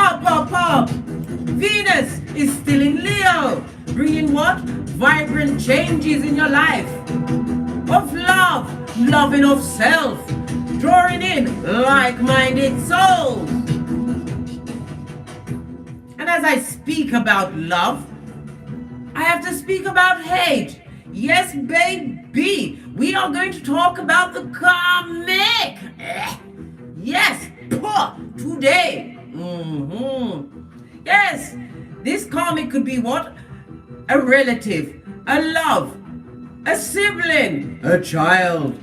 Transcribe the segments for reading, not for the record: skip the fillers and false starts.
Up. Venus is still in Leo, bringing what? Vibrant changes in your life. Of love, loving of self, drawing in like-minded souls. And as I speak about love, I have to speak about hate. Yes, baby, we are going to talk about the karmic. Yes, today. Yes, this karmic could be what? A relative, a love, a sibling, a child.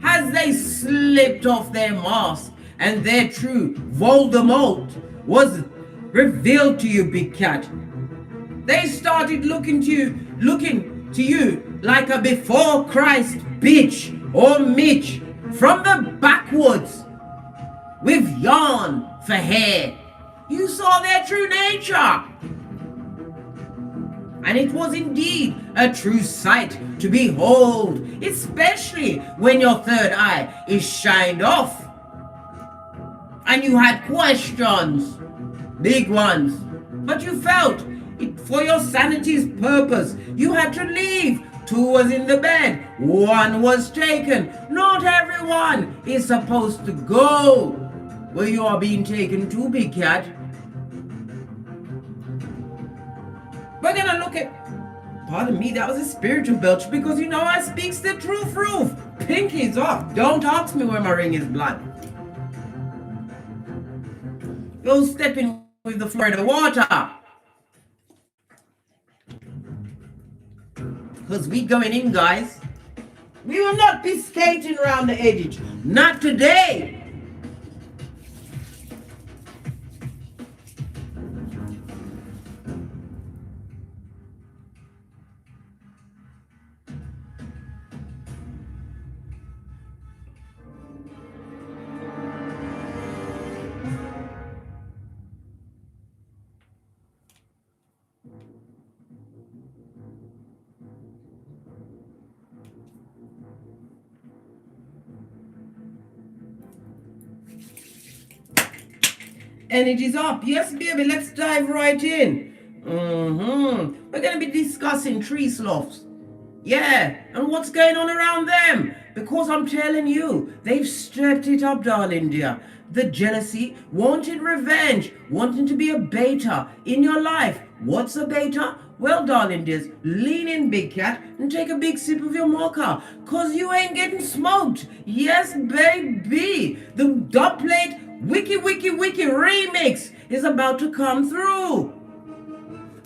As they slipped off their mask and their true Voldemort was revealed to you, big cat, they started looking to you like a before Christ bitch or Mitch from the backwoods with yarn for hair. You saw their true nature. And it was indeed a true sight to behold, especially when your third eye is shined off. And you had questions, big ones, but you felt it for your sanity's purpose. You had to leave. 2 was in the bed, 1 was taken. Not everyone is supposed to go where you are being taken to, big cat. We're gonna look at, pardon me, that was a spiritual belch because you know I speaks the truth. Pinky's off. Don't ask me where my ring is blood. Go step in with the flow of the water. Because we going in, guys. We will not be skating around the edge. Not today. Energy's up. Yes, baby, let's dive right in. We're going to be discussing tree sloths. Yeah, and what's going on around them? Because I'm telling you, they've stepped it up, darling dear. The jealousy, wanting revenge, wanting to be a beta in your life. What's a beta? Well, darling dears, lean in, big cat, and take a big sip of your mocha, cause you ain't getting smoked. Yes, baby. The dub plate Wiki remix is about to come through.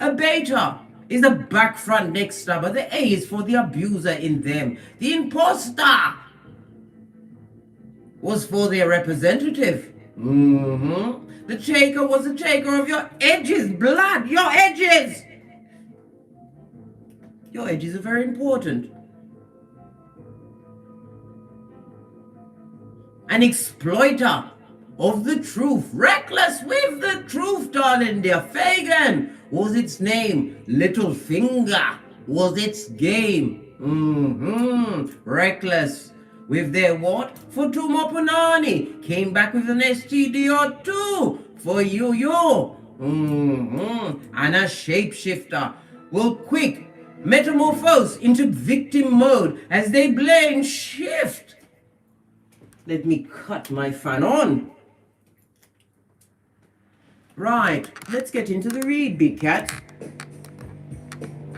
A beta is a back front neck stabber. The A is for the abuser in them. The imposter was for their representative. The taker was the taker of your edges, blood, your edges. Your edges are very important. An exploiter of the truth, reckless with the truth, darling dear. Fagin was its name. Littlefinger was its game. Reckless with their what? For Tumopunani. Came back with an STD or 2 for you. And a shapeshifter will quick metamorphose into victim mode as they blame shift. Let me cut my fan on. Right, let's get into the read, big cat.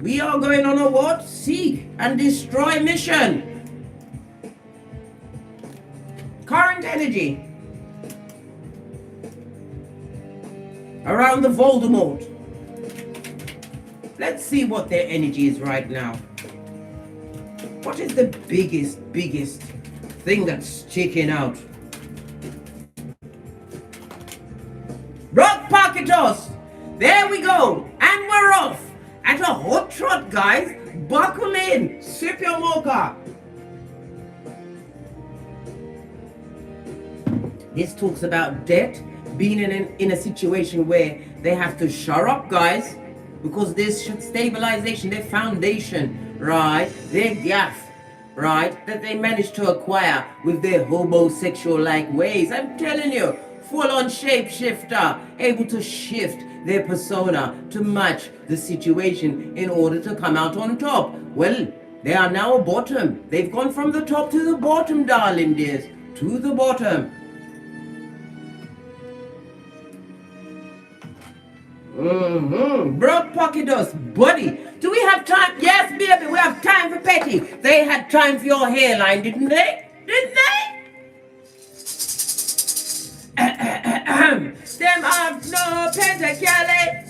We are going on a what? Seek and destroy mission. Current energy around the Voldemort. Let's see what their energy is right now. What is the biggest thing that's sticking out? Rock pocket toss. There we go. And we're off. At a hot trot, guys. Buckle in. Sip your mocha. This talks about debt. Being in a situation where they have to shore up, guys. Because there's stabilization, their foundation, right? Their gaff, right? That they managed to acquire with their homosexual-like ways. I'm telling you. full-on shapeshifter, able to shift their persona to match the situation in order to come out on top. Well, they are now bottom. They've gone from the top to the bottom, darling dears. To the bottom. Broke pocket us, buddy. Do we have time? Yes, baby, we have time for petty. They had time for your hairline, didn't they? Didn't they? Them have no pentacale.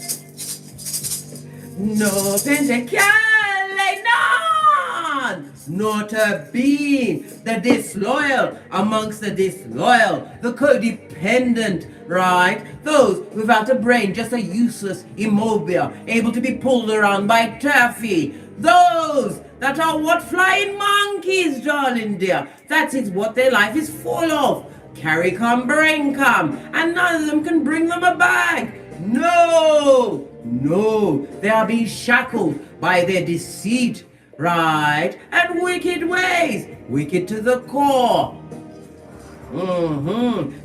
No pentacale, none. Not a bean. The disloyal amongst the disloyal. The codependent, right? Those without a brain, just a useless immobile, able to be pulled around by taffy. Those that are what? Flying monkeys, darling dear. That is what their life is full of. Carry come, bring come. And none of them can bring them a bag. No. No. They are being shackled by their deceit, right? And wicked ways. Wicked to the core.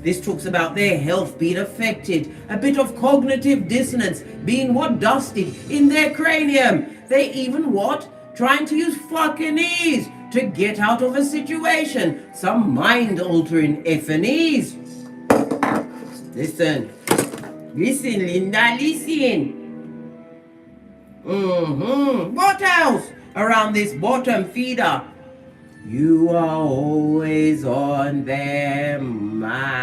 This talks about their health being affected. A bit of cognitive dissonance being what? Dusted in their cranium. They even what? Trying to use fucking ease to get out of a situation. Some mind-altering F&Es. Listen. Listen, Linda, listen. What else around this bottom feeder? You are always on their mind.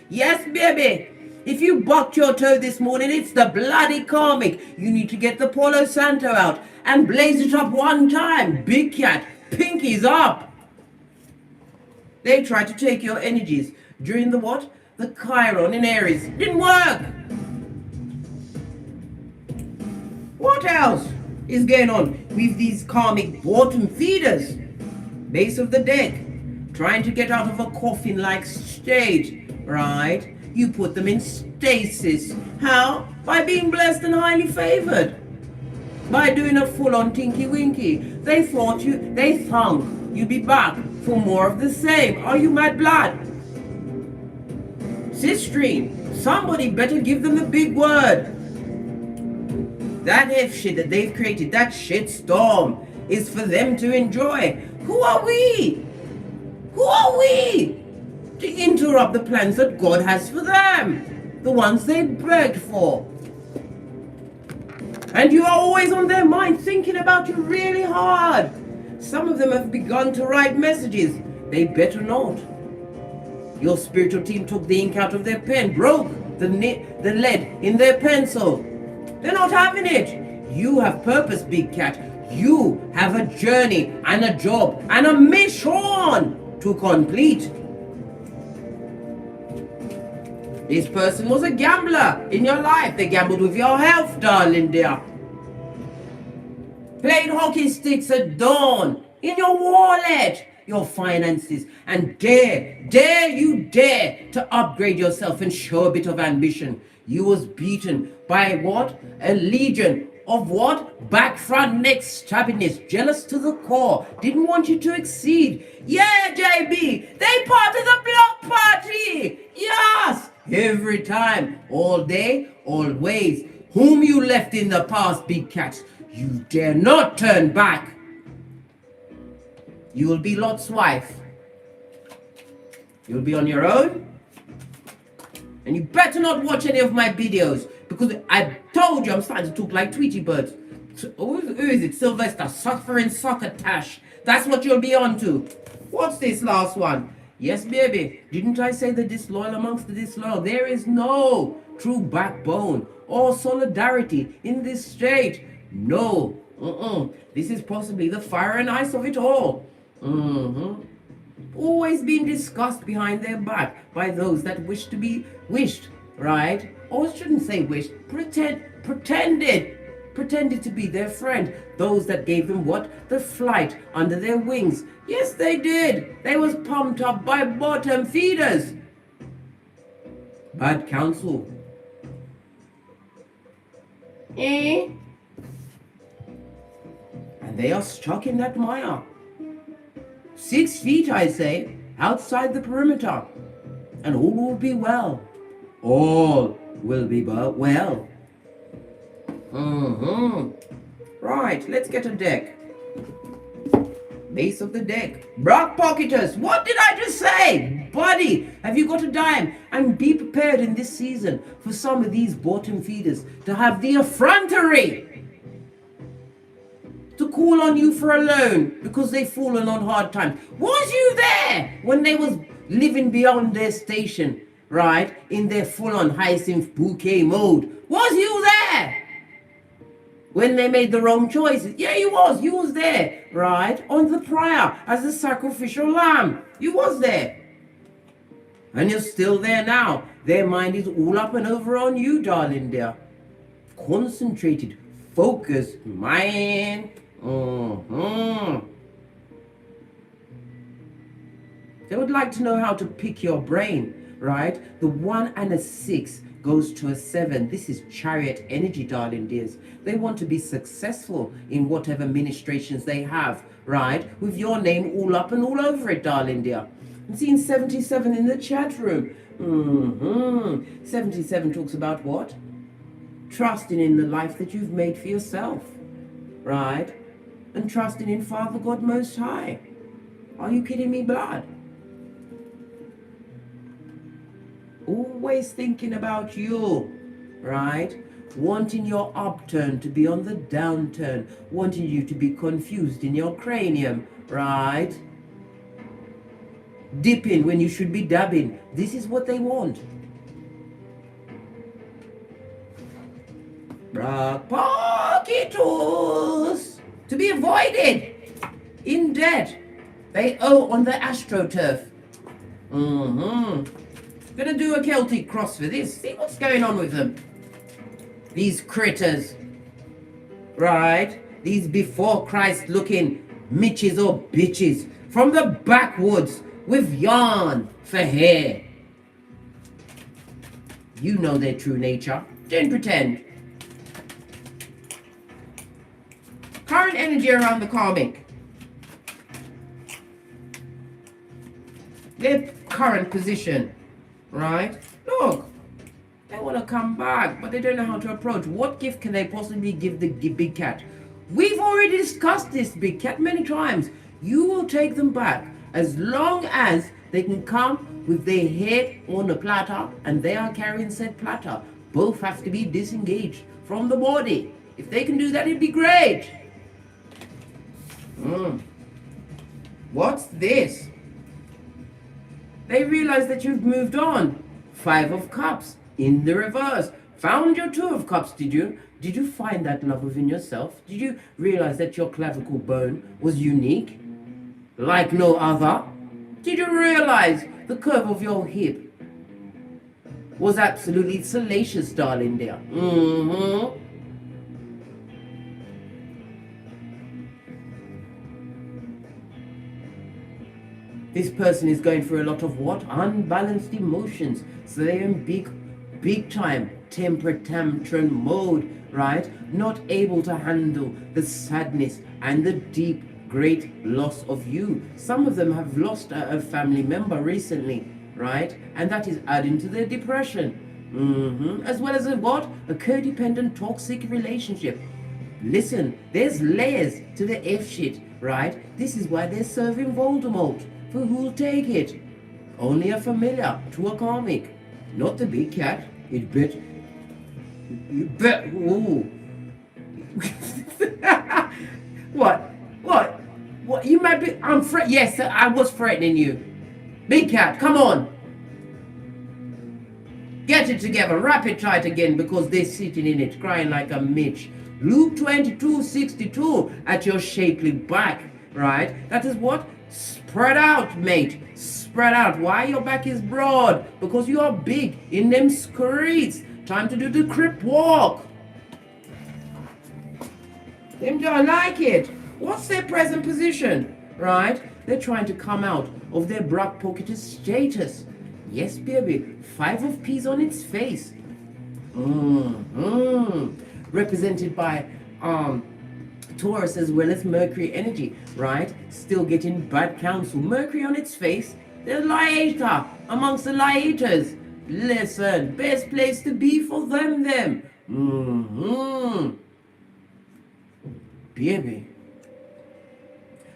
Yes, baby. If you bucked your toe this morning, it's the bloody karmic. You need to get the Palo Santo out and blaze it up one time. Big cat, pinkies up. They tried to take your energies during the what? The Chiron in Aries. Didn't work. What else is going on with these karmic bottom feeders? Base of the deck. Trying to get out of a coffin-like state, right? You put them in stasis. How? By being blessed and highly favored. By doing a full-on tinky-winky. They thought you'd be back for more of the same. Are you mad blood? Sistine, somebody better give them the big word. That F shit that they've created, that shit storm, is for them to enjoy. Who are we? Who are we to interrupt the plans that God has for them? The ones they begged for. And you are always on their mind, thinking about you really hard. Some of them have begun to write messages. They better not. Your spiritual team took the ink out of their pen, broke the lead in their pencil. They're not having it. You have purpose, big cat. You have a journey and a job and a mission to complete. This person was a gambler in your life. They gambled with your health, darling dear. Played hockey sticks at dawn in your wallet, your finances, and dare to upgrade yourself and show a bit of ambition. You was beaten by what? A legion of what? Back, front, neck stabbiness, jealous to the core, didn't want you to exceed. Yeah, JB, they part of the block party. Yes, every time, all day, always. Whom you left in the past, big cats, you dare not turn back. You will be Lot's wife. You'll be on your own. And you better not watch any of my videos, because I told you I'm starting to talk like Tweety Bird. Who is it? Sylvester, suffering succotash. That's what you'll be on to. What's this last one? Yes, baby. Didn't I say the disloyal amongst the disloyal? There is no true backbone or solidarity in this state. No. This is possibly the fire and ice of it all. Always being discussed behind their back by those that wish to be wished, right? Or shouldn't say wished, pretended to be their friend. Those that gave them what? The flight under their wings. Yes, they did. They was pumped up by bottom feeders. Bad counsel. And they are stuck in that mire. 6 feet, I say, outside the perimeter. And all will be well. All will be well. Right, let's get a deck. Base of the deck. Brock Pocketers, what did I just say? Buddy, have you got a dime? And be prepared in this season for some of these bottom feeders to have the effrontery to call on you for a loan because they've fallen on hard times. Was you there when they was living beyond their station, right? In their full-on hyacinth bouquet mode. Was you there? When they made the wrong choices. Yeah, you was there, right? On the prior as a sacrificial lamb. You was there. And you're still there now. Their mind is all up and over on you, darling dear. Concentrated, focused mind. They would like to know how to pick your brain, right? The 1 and a 6 goes to a 7. This is chariot energy, darling dears. They want to be successful in whatever ministrations they have, right? With your name all up and all over it, darling dear. I'm seeing 77 in the chat room. 77 talks about what? Trusting in the life that you've made for yourself, right? And trusting in Father God Most High. Are you kidding me, blood? Always thinking about you, right? Wanting your upturn to be on the downturn. Wanting you to be confused in your cranium, right? Dipping when you should be dabbing. This is what they want. Pocketers to be avoided. In debt. They owe on the AstroTurf. Gonna do a Celtic cross for this. See what's going on with them. These critters. Right? These before Christ looking mitches or bitches from the backwoods with yarn for hair. You know their true nature. Don't pretend. Current energy around the karmic. Their current position. Right? Look, they want to come back, but they don't know how to approach. What gift can they possibly give the big cat? We've already discussed this, big cat, many times. You will take them back as long as they can come with their head on a platter and they are carrying said platter. Both have to be disengaged from the body. If they can do that, it'd be great. What's this? They realize that you've moved on. 5 of Cups in the reverse. Found your 2 of Cups, did you? Did you find that love within yourself? Did you realize that your clavicle bone was unique? Like no other? Did you realize the curve of your hip was absolutely salacious, darling dear? This person is going through a lot of what? Unbalanced emotions. So they're in big time temper tantrum mode, right? Not able to handle the sadness and the deep, great loss of you. Some of them have lost a family member recently, right? And that is adding to their depression. As well as a what? A codependent toxic relationship. Listen, there's layers to the F shit, right? This is why they're serving Voldemort. For who'll take it? Only a familiar to a karmic. Not the big cat. You bet. Ooh. What? You might be. Yes, I was threatening you. Big cat, come on. Get it together. Wrap it tight again because they're sitting in it, crying like a Mitch. Luke 22:62 at your shapely back, right? That is what? Spread out, mate. Spread out. Why your back is broad? Because you are big in them streets. Time to do the crip walk. Them don't like it. What's their present position? Right? They're trying to come out of their brock pocketed status. Yes, baby. 5 of peas on its face. Represented by Taurus as well as Mercury energy, right? Still getting bad counsel. Mercury on its face, The liator amongst the liators. Listen, best place to be for them. Baby.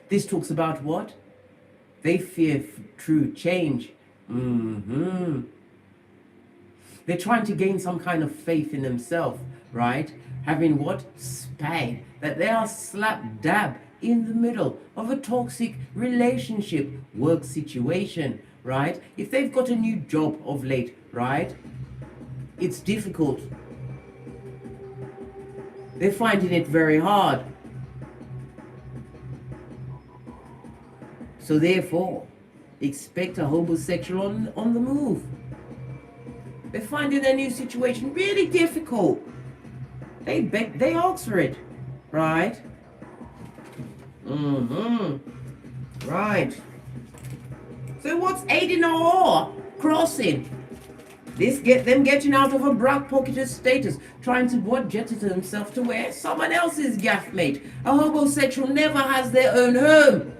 This talks about what? They fear true change. They're trying to gain some kind of faith in themselves, right? Having what? Spag. That they are slap dab in the middle of a toxic relationship, work situation, right? If they've got a new job of late, right? It's difficult. They're finding it very hard. So therefore, expect a homosexual on the move. They're finding their new situation really difficult. They ask for it, right? Right. So what's aiding or crossing? This them getting out of a broke-pocketed status, trying to what jettison themselves to where someone else's gaff mate. A homosexual never has their own home.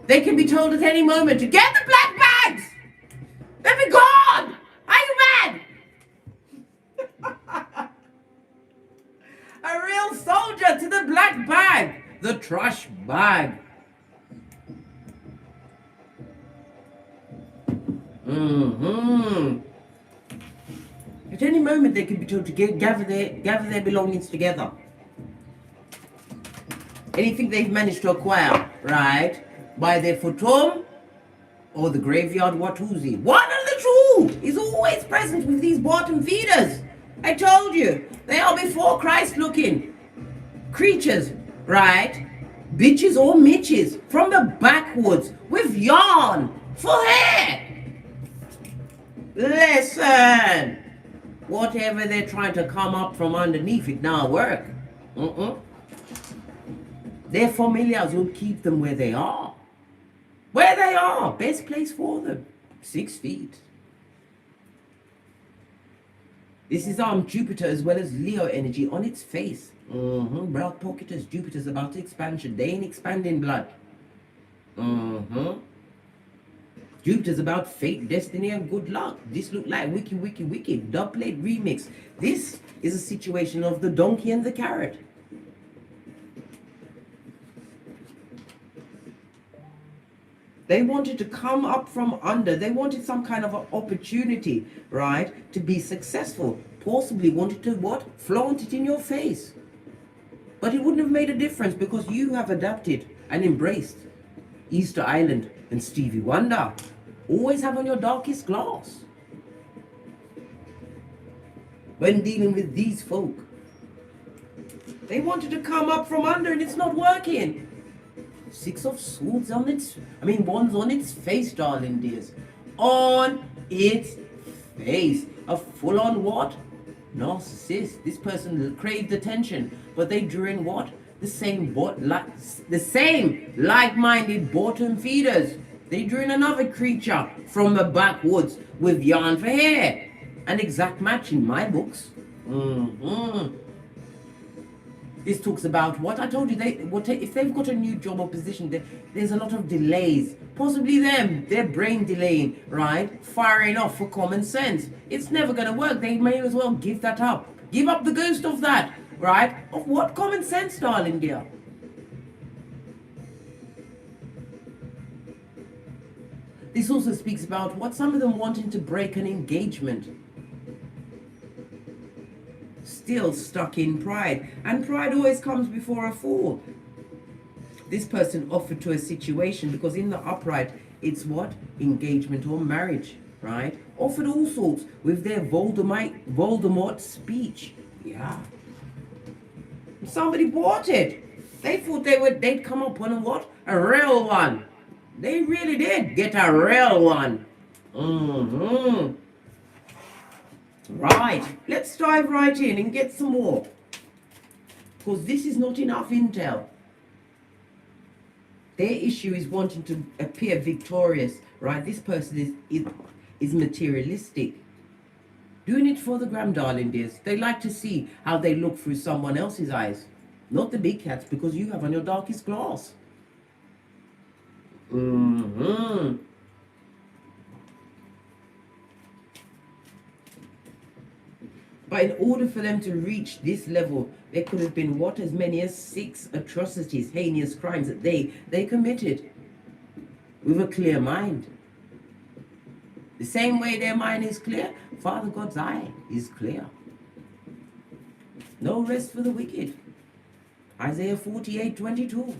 They can be told at any moment to get the black bags. Let me gone. Are you mad? A real soldier to the black bag, the trash bag. At any moment they can be told to gather their belongings together. Anything they've managed to acquire, right? By their futon or the graveyard watusi. One of the two is always present with these bottom feeders. I told you, they are before Christ looking creatures, right? Bitches or mitches from the backwoods with yarn for hair. Listen, whatever they're trying to come up from underneath it now work. Their familiars will keep them where they are. Where they are, best place for them. 6 feet. This is Jupiter as well as Leo energy on its face. Broad pocketers, Jupiter's about expansion. They ain't expanding blood. Jupiter's about fate, destiny, and good luck. This look like wiki. Dubplate remix. This is a situation of the donkey and the carrot. They wanted to come up from under. They wanted some kind of an opportunity, right, to be successful. Possibly wanted to what? Flaunt it in your face. But it wouldn't have made a difference because you have adapted and embraced Easter Island and Stevie Wonder. Always have on your darkest glass when dealing with these folk. They wanted to come up from under and it's not working. 6 of Swords on its, one's on its face, darling dears. On its face. A full-on what? Narcissist. This person craved attention, but they drew in what? The same like-minded bottom feeders. They drew in another creature from the backwoods with yarn for hair. An exact match in my books. This talks about what I told you. If they've got a new job or position, there's a lot of delays. Possibly their brain delaying, right? Firing off for common sense. It's never going to work. They may as well give that up. Give up the ghost of that, right? Of what common sense, darling dear? This also speaks about what some of them wanting to break an engagement. Still stuck in pride, and pride always comes before a fall. This person offered to a situation because in the upright it's what? Engagement or marriage, right? Offered all sorts with their Voldemort speech. Yeah. Somebody bought it. They thought they'd come up on a what? A real one. They really did get a real one. Right, let's dive right in and get some more. Because this is not enough intel. Their issue is wanting to appear victorious, right? This person is materialistic. Doing it for the gram, darling dears. They like to see how they look through someone else's eyes. Not the big cats, because you have on your darkest glass. Mm-hmm. But in order for them to reach this level, there could have been what, as many as 6 atrocities, heinous crimes that they committed with a clear mind. The same way their mind is clear, Father God's eye is clear. No rest for the wicked. Isaiah 48:22.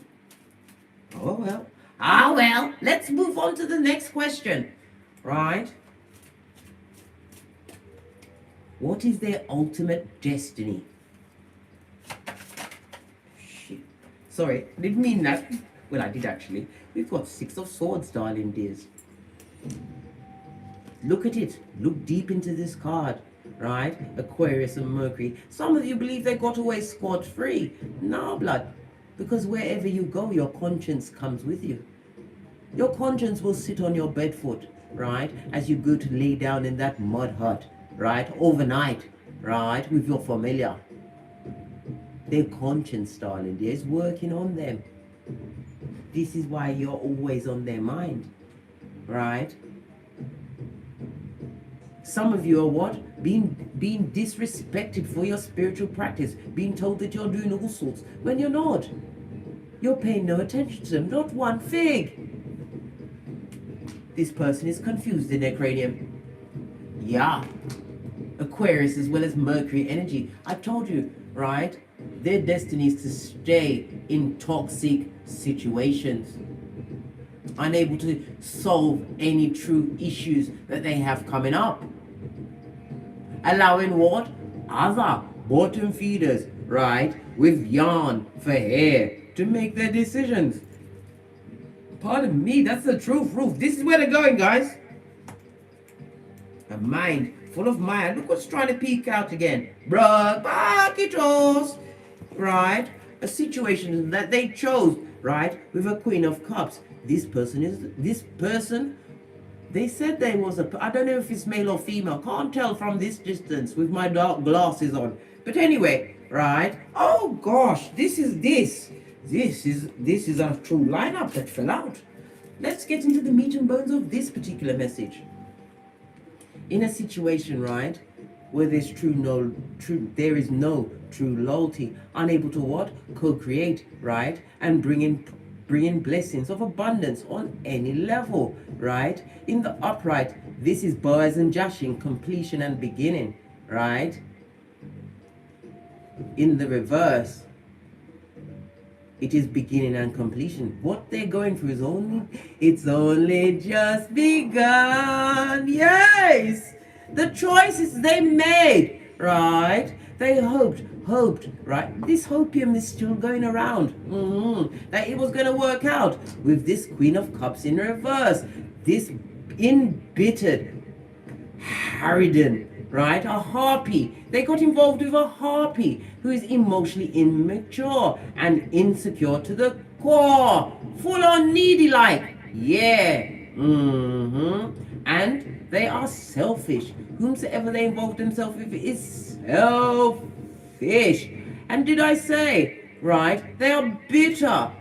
Oh well. Ah well, let's move on to the next question. Right? What is their ultimate destiny? Shit. Sorry, I didn't mean that. Well, I did actually. We've got 6 of Swords, darling dears. Look at it. Look deep into this card. Right? Aquarius and Mercury. Some of you believe they got away scot-free. No, blood. Because wherever you go, your conscience comes with you. Your conscience will sit on your bedfoot, right? As you go to lay down in that mud hut, right? Overnight, right? With your familiar. Their conscience, darling, is working on them. This is why you're always on their mind, right? Some of you are what? Being disrespected for your spiritual practice, being told that you're doing all sorts when you're not. You're paying no attention to them, not one fig. This person is confused in their cranium. Yeah. Aquarius as well as Mercury energy. I told you, right? Their destiny is to stay in toxic situations, unable to solve any true issues that they have coming up. Allowing what? Other bottom feeders, right, with yarn for hair to make their decisions. Pardon me, that's the truth, Roof. This is where they're going, guys. A mind full of Maya. Look what's trying to peek out again. Bruh, paquitos. Right? A situation that they chose, right? With a Queen of Cups. This person, they said they was I don't know if it's male or female. Can't tell from this distance with my dark glasses on. But anyway, right? Oh gosh, this is a true lineup that fell out. Let's get into the meat and bones of this particular message. In a situation, right, where there is no true loyalty, unable to what? Co-create, right? And bring in blessings of abundance on any level, right? In the upright, this is Boaz and Jashin, completion and beginning, right? In the reverse, it is beginning and completion. What they're going through is it's only just begun. Yes! The choices they made, right? They hoped, right? This hopium is still going around. That it was going to work out with this Queen of Cups in reverse. This embittered harridan, right? A harpy. They got involved with a harpy who is emotionally immature and insecure to the core. Full on needy like. Yeah. And they are selfish. Whomsoever they involve themselves with is selfish. And did I say, right? They are bitter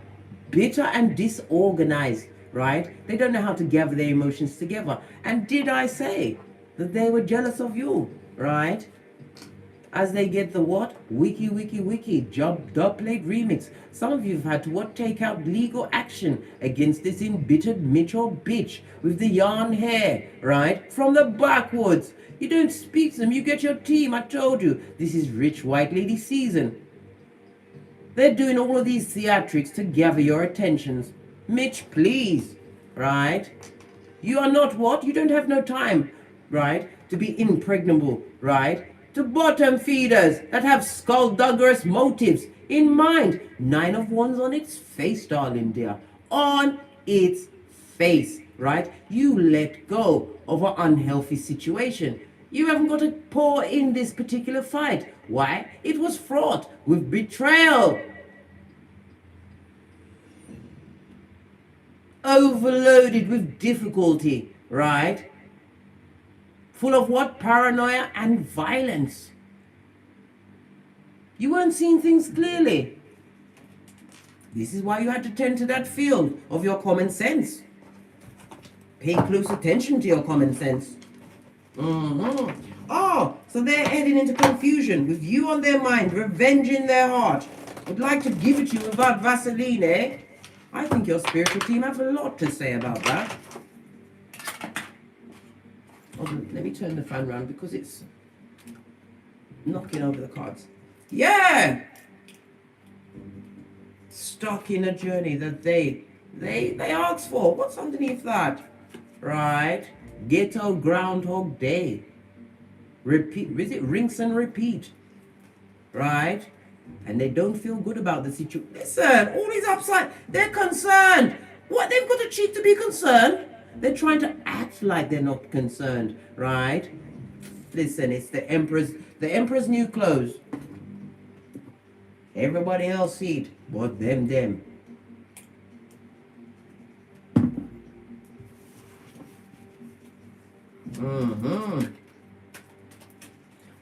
and disorganized, right? They don't know how to gather their emotions together. And did I say that they were jealous of you, right? As they get the what? Wiki, dubplate remix. Some of you have had to what? Take out legal action against this embittered Mitchell bitch with the yarn hair, right? From the backwoods. You don't speak to them, you get your team. I told you, this is rich white lady season. They're doing all of these theatrics to gather your attentions. Mitch, please, right? You are not what? You don't have no time, right? To be impregnable, right? To bottom feeders that have skullduggerous motives in mind. 9 of Wands on its face, darling dear. On its face, right? You let go of an unhealthy situation. You haven't got to pour in this particular fight. Why? It was fraught with betrayal. Overloaded with difficulty, right? Full of what? Paranoia and violence. You weren't seeing things clearly. This is why you had to tend to that field of your common sense. Pay close attention to your common sense. Oh, so they're heading into confusion with you on their mind, revenge in their heart. Would like to give it to you without Vaseline, eh? I think your spiritual team have a lot to say about that. Oh, let me turn the fan around because it's knocking over the cards. Yeah! Stuck in a journey that they asked for. What's underneath that? Right? Ghetto Groundhog Day. Repeat. Is it rinse and repeat? Right? And they don't feel good about the situation. Listen, all these upside, they're concerned. What? They've got a cheek to be concerned? They're trying to act like they're not concerned, right? Listen, it's the Emperor's new clothes. Everybody else see it, but them.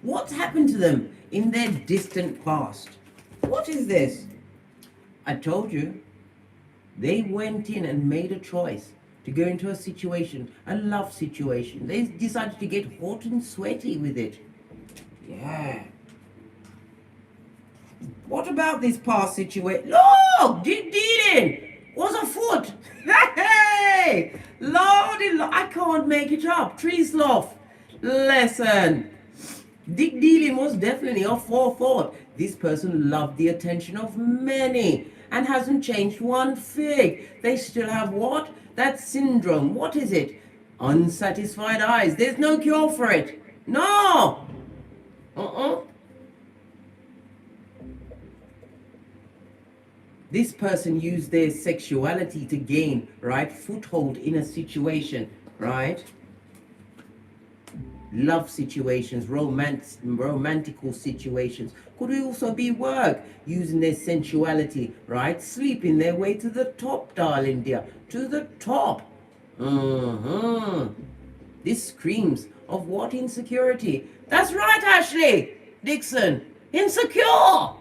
What's happened to them in their distant past? What is this? I told you. They went in and made a choice to go into a situation, a love situation. They decided to get hot and sweaty with it. Yeah. What about this past situation? Look! Dealing was afoot. Hey! Lordy, I can't make it up. Tree sloth. Listen. Dick dealing was definitely a forethought. This person loved the attention of many and hasn't changed one fig. They still have what? That syndrome. What is it? Unsatisfied eyes. There's no cure for it. No! This person used their sexuality to gain, right, foothold in a situation, right? Love situations, romantical situations. Could also be work, using their sensuality, right? Sleeping their way to the top, darling dear, to the top. This screams of what? Insecurity. That's right, Ashley Dixon. Insecure.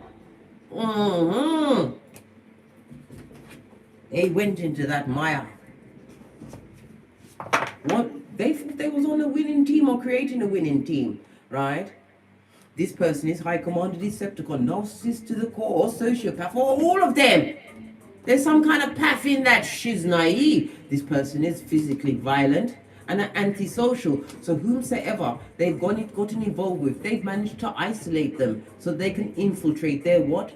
They went into that mire. What? They thought they was on a winning team or creating a winning team, right? This person is High Commander Decepticon, narcissist to the core, or sociopath, or all of them. There's some kind of path in that. She's naive. This person is physically violent and antisocial. So whomsoever they've gotten involved with, they've managed to isolate them so they can infiltrate their what?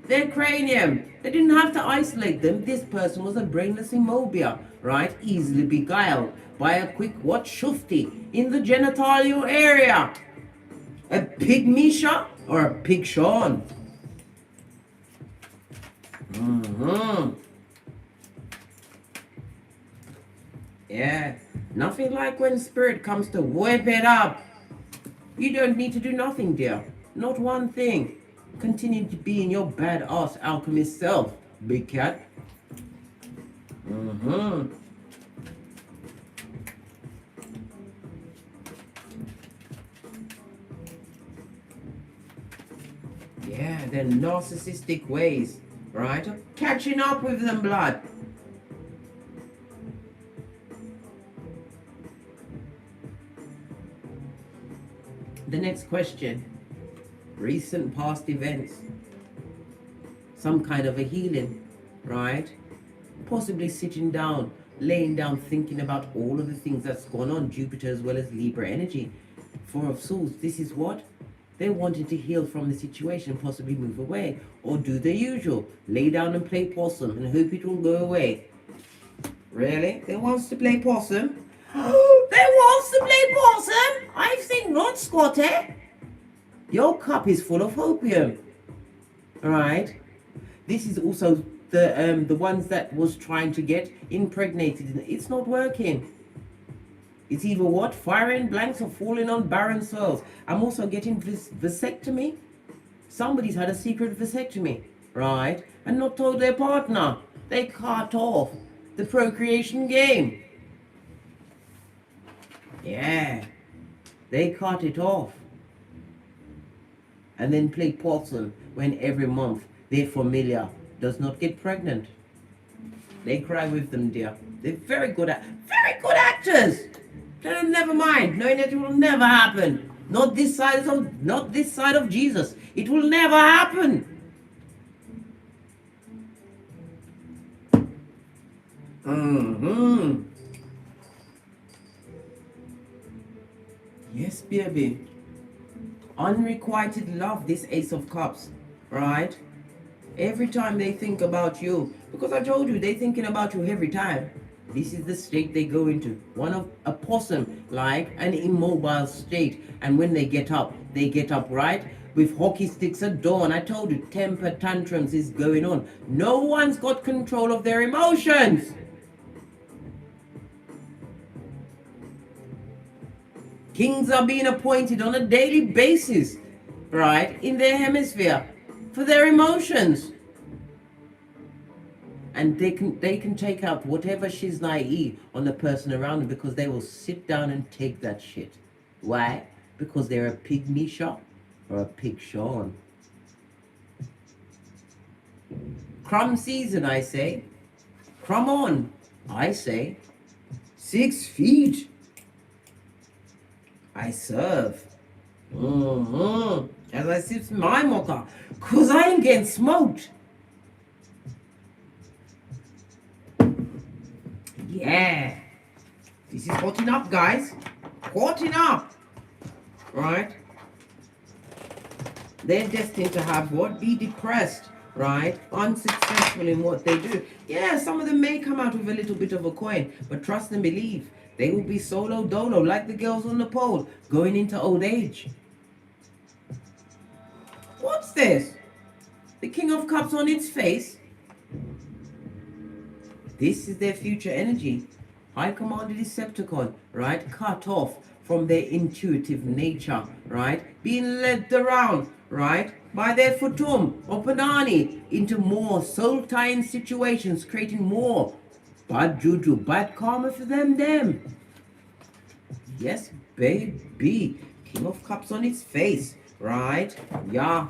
Their cranium. They didn't have to isolate them. This person was a brainless immobia, right? Easily beguiled by a quick what? Shufti in the genitalia area. A pig Misha or a pig Sean. Yeah, nothing like when spirit comes to whip it up. You don't need to do nothing, dear. Not one thing. Continue to be in your badass alchemist self, big cat. Yeah, their narcissistic ways, right? Catching up with them, blood. The next question. Recent past events. Some kind of a healing, right? Possibly sitting down, laying down, thinking about all of the things that's gone on, Jupiter as well as Libra energy. Four of Swords, this is what? They wanted to heal from the situation, possibly move away, or do the usual, lay down and play possum and hope it will go away. Really? They wants to play possum? They wants to play possum? I think not, Scotty. Your cup is full of opium. Alright? This is also the ones that was trying to get impregnated. It's not working. It's either what? Firing blanks or falling on barren soils. I'm also getting vasectomy. Somebody's had a secret vasectomy, right? And not told their partner. They cut off the procreation game. Yeah. They cut it off. And then play possum when every month they're familiar does not get pregnant. They cry with them, dear. They're very good actors. Tell them never mind, knowing that it will never happen. Not this side of Jesus. It will never happen. Yes, baby. Unrequited love, this Ace of Cups, right? Every time they think about you, because I told you, they're thinking about you every time. This is the state they go into. One of a possum, like an immobile state. And when they get up right with hockey sticks at dawn. I told you, temper tantrums is going on. No one's got control of their emotions. Kings are being appointed on a daily basis, right, in their hemisphere for their emotions. And they can take out whatever she's naive on the person around them, because they will sit down and take that shit. Why? Because they're a pig Misha or a pig Sean. Crumb season, I say. Crumb on, I say. 6 feet. I serve. As I sip my mocha, cause I ain't getting smoked. Yeah. This is hot enough, guys. Hot enough. Right? They're destined to have what? Be depressed. Right? Unsuccessful in what they do. Yeah, some of them may come out with a little bit of a coin, but trust and believe, they will be solo dolo like the girls on the pole going into old age. What's this? The King of Cups on its face. This is their future energy. High Commander Decepticon, right? Cut off from their intuitive nature, right? Being led around, right? By their Futum or Panani into more soul-tying situations, creating more bad juju, bad karma for them. Yes, baby. King of Cups on its face, right? Yeah.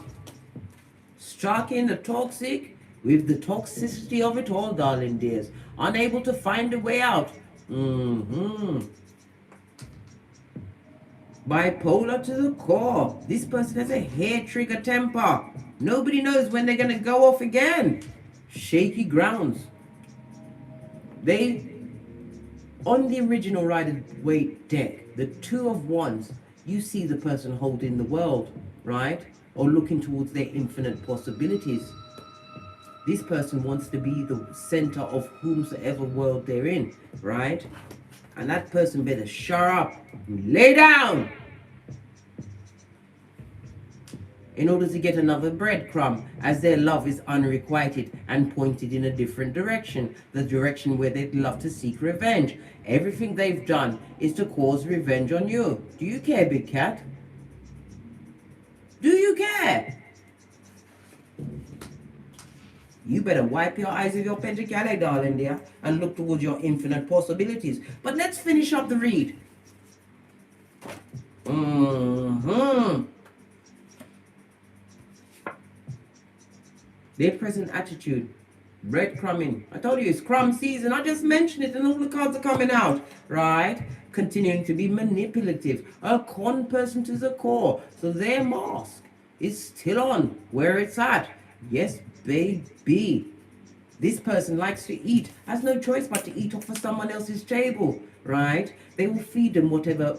Striking the toxic with the toxicity of it all, darling dears. Unable to find a way out. Bipolar to the core. This person has a hair trigger temper. Nobody knows when they're going to go off again. Shaky grounds. On the original Rider-Waite deck, the 2 of Wands, you see the person holding the world, right? Or looking towards their infinite possibilities. This person wants to be the center of whomsoever world they're in, right? And that person better shut up, lay down, in order to get another breadcrumb, as their love is unrequited and pointed in a different direction, the direction where they'd love to seek revenge. Everything they've done is to cause revenge on you. Do you care, big cat? Do you care? You better wipe your eyes with your pentacale, darling dear, and look towards your infinite possibilities. But let's finish up the read. Their present attitude, breadcrumbing. I told you it's crumb season. I just mentioned it and all the cards are coming out, right? Continuing to be manipulative, a con person to the core. So their mask is still on where it's at. Yes, baby. This person likes to eat, has no choice but to eat off of someone else's table, right? They will feed them whatever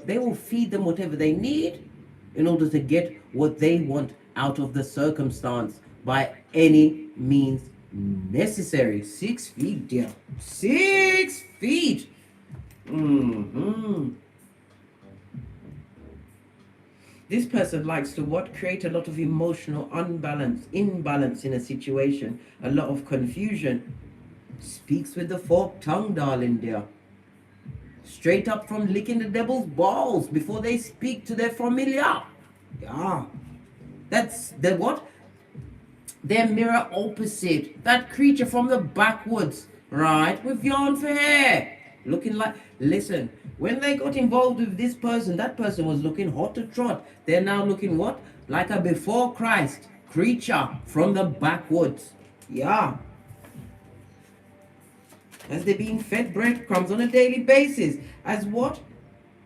they need in order to get what they want out of the circumstance by any means necessary. 6 feet, dear. 6 feet. This person likes to what? Create a lot of emotional imbalance in a situation, a lot of confusion. Speaks with the forked tongue, darling dear. Straight up from licking the devil's balls before they speak to their familiar. Yeah. That's the what? Their mirror opposite. That creature from the backwoods, right? With yarn for hair. Looking like, listen, when they got involved with this person, that person was looking hot to trot. They're now looking what? Like a before Christ creature from the backwoods. Yeah. As they're being fed breadcrumbs on a daily basis. As what?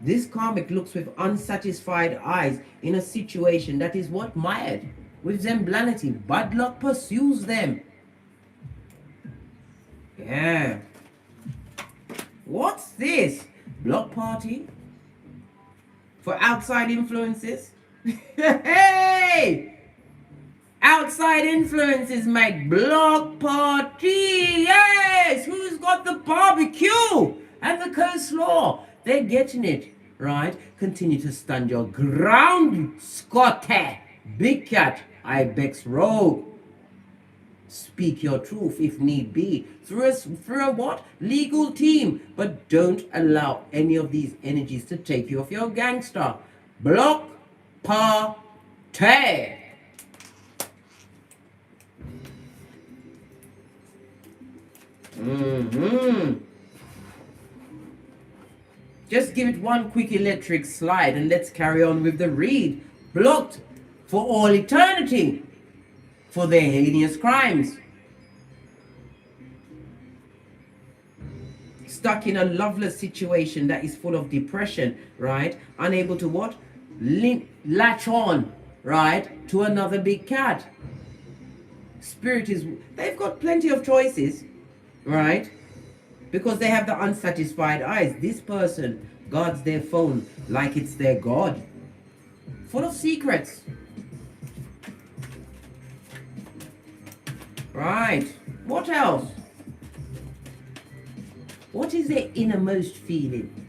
This karmic looks with unsatisfied eyes in a situation that is what? Mired with zemblanity. Bad luck pursues them. Yeah. What's this? Block party? For outside influences? Hey! Outside influences make block party. Yes! Who's got the barbecue and the coleslaw? They're getting it, right? Continue to stand your ground, Scotty. Big cat, Ibex rogue. Speak your truth if need be through a what? Legal team. But don't allow any of these energies to take you off your gangster. Block party. Just give it one quick electric slide and let's carry on with the read. Blocked for all eternity for their heinous crimes. Stuck in a loveless situation that is full of depression, right? Unable to what? Latch on, right? To another big cat. Spirit is, they've got plenty of choices, right? Because they have the unsatisfied eyes. This person guards their phone like it's their God. Full of secrets. Right. What else? What is their innermost feeling?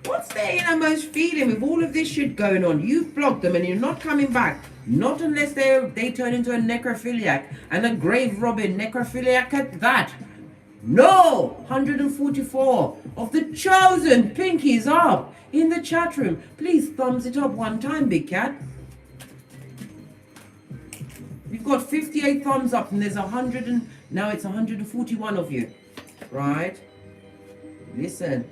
What's their innermost feeling with all of this shit going on? You've blocked them and you're not coming back. Not unless they turn into a necrophiliac and a grave robbing necrophiliac at that. No! 144 of the chosen pinkies up in the chat room. Please thumbs it up one time, big cat. We've got 58 thumbs up and there's 100 and now it's 141 of you. Right? Listen.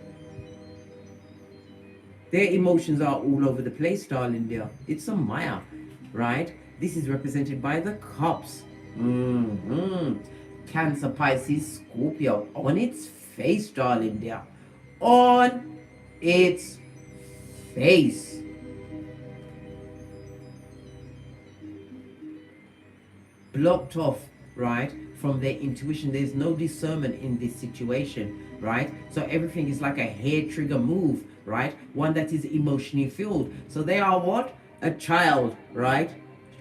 Their emotions are all over the place, darling dear. It's a Maya, right? This is represented by the cups. Cancer, Pisces, Scorpio. On its face, darling dear. On its face. Blocked off, right, from their intuition. There's no discernment in this situation, right? So everything is like a hair trigger move, right? One that is emotionally filled. So they are what? A child, right?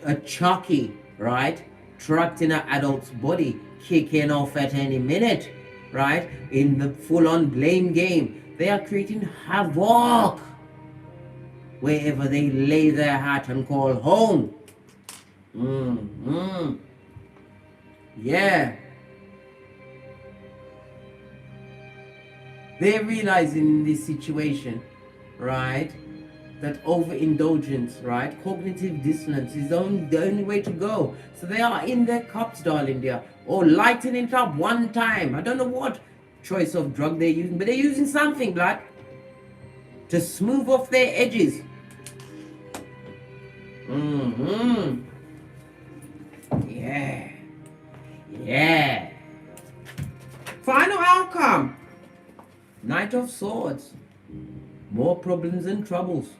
A Chucky, right? Trapped in an adult's body, kicking off at any minute, right? In the full-on blame game. They are creating havoc wherever they lay their hat and call home. Yeah. They're realizing in this situation, right, that overindulgence, right, cognitive dissonance is the only way to go. So they are in their cups, darling dear, or lighting it up one time. I don't know what choice of drug they're using, but they're using something, blood, to smooth off their edges. Yeah. Yeah. Final outcome. Knight of Swords. More problems and troubles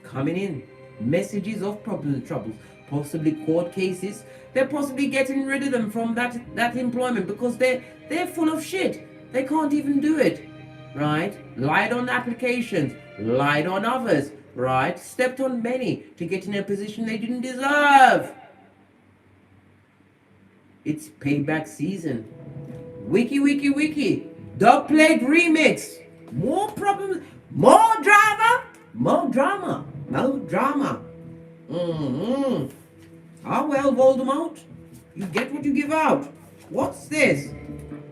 coming in. Messages of problems and troubles. Possibly court cases. They're possibly getting rid of them from that employment because they're full of shit. They can't even do it. Right? Lied on applications. Lied on others. Right? Stepped on many to get in a position they didn't deserve. It's payback season. Wiki, wiki, wiki. Dog Plague remix. More problems. More drama. More drama. More drama. Ah, well, Voldemort. You get what you give out. What's this?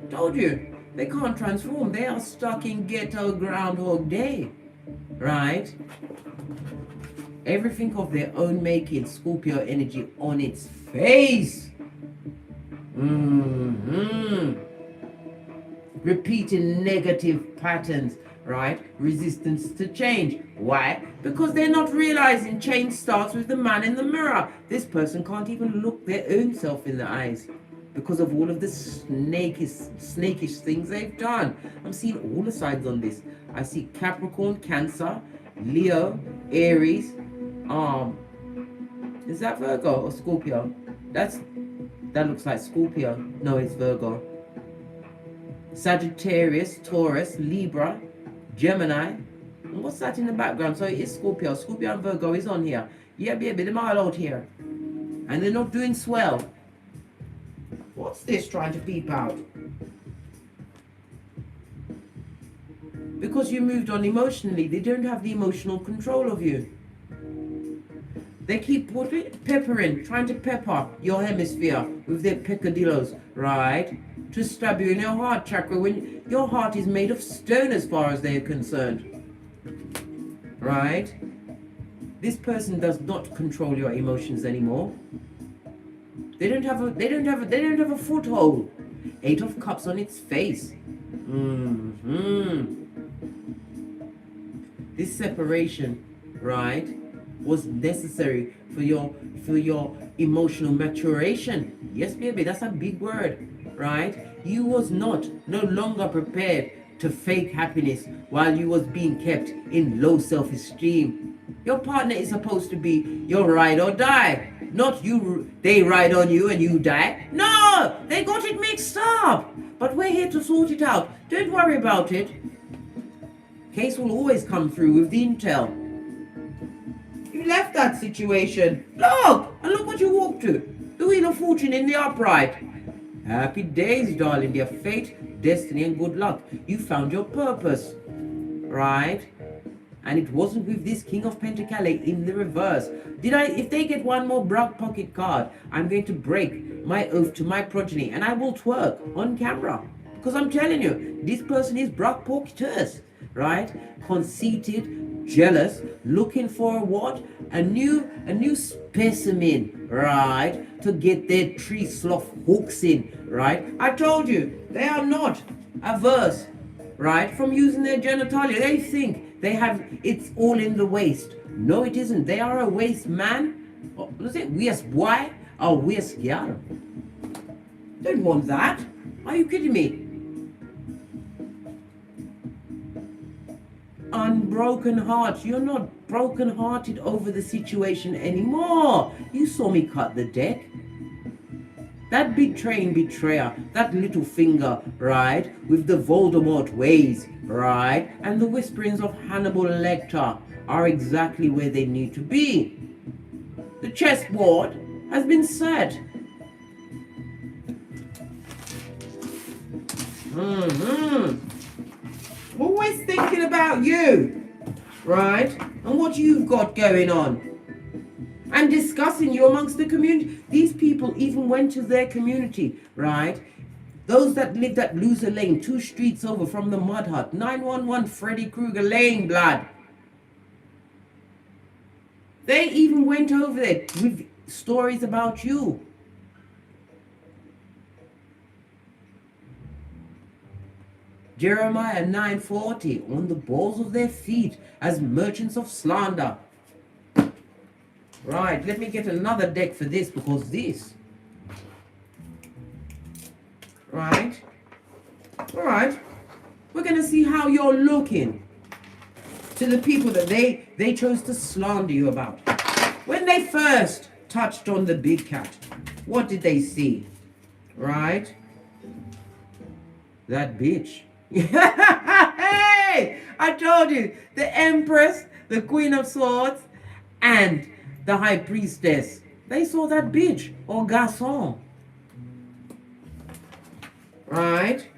Told you. They can't transform. They are stuck in ghetto Groundhog Day. Right? Everything of their own making. Scorpio energy on its face. Repeating negative patterns, right? Resistance to change. Why? Because they're not realizing change starts with the man in the mirror. This person can't even look their own self in the eyes because of all of the snakish things they've done. I'm seeing all the sides on this. I see Capricorn, Cancer, Leo, Aries, is that Virgo or Scorpio? That looks like Scorpio. No, it's Virgo. Sagittarius, Taurus, Libra, Gemini. And what's that in the background? So it is Scorpio. Scorpio and Virgo is on here. Yeah, baby, they're all out here. And they're not doing swell. What's this trying to peep out? Because you moved on emotionally, they don't have the emotional control of you. They keep peppering, trying to pepper your hemisphere with their peccadillos, right? To stab you in your heart chakra when your heart is made of stone as far as they're concerned. Right? This person does not control your emotions anymore. They don't have a foothold. 8 of Cups on its face. This separation, right, was necessary for your emotional maturation. Yes, baby, that's a big word, right? You was no longer prepared to fake happiness while you was being kept in low self-esteem. Your partner is supposed to be your ride or die, not you. They ride on you and you die. No, they got it mixed up. But we're here to sort it out. Don't worry about it. Case will always come through with the intel. You left that situation. Look, and look what you walked to. The Wheel of Fortune in the upright. Happy days, darling, dear fate, destiny, and good luck. You found your purpose, right? And it wasn't with this King of Pentacles in the reverse. If they get one more black pocket card, I'm going to break my oath to my progeny and I will twerk on camera. Because I'm telling you, this person is black pocketers, right? Conceited, jealous, looking for what? A new specimen, right? To get their tree slough hooks in, right? I told you, they are not averse, right, from using their genitalia. They think they have it's all in the waist. No, it isn't. They are a waist man. Oh, let's say waist boy or waist girl. Don't want that. Are you kidding me? Unbroken heart. You're not broken hearted over the situation anymore. You saw me cut the deck. That betraying betrayer, that little finger, right, with the Voldemort ways, right, and the whisperings of Hannibal Lecter are exactly where they need to be. The chessboard has been set. Always thinking about you, right, and what you've got going on. And discussing you amongst the community. These people even went to their community, right? Those that lived at Loser Lane, 2 streets over from the Mud Hut, 911 Freddy Krueger Lane, blood. They even went over there with stories about you. Jeremiah 9:40, on the balls of their feet as merchants of slander. Right, let me get another deck for this because this. Right. All right. We're going to see how you're looking to the people that they chose to slander you about. When they first touched on the big cat, what did they see? Right? That bitch. Hey! I told you. The Empress, the Queen of Swords, and the High Priestess. They saw that bitch or garçon. Right?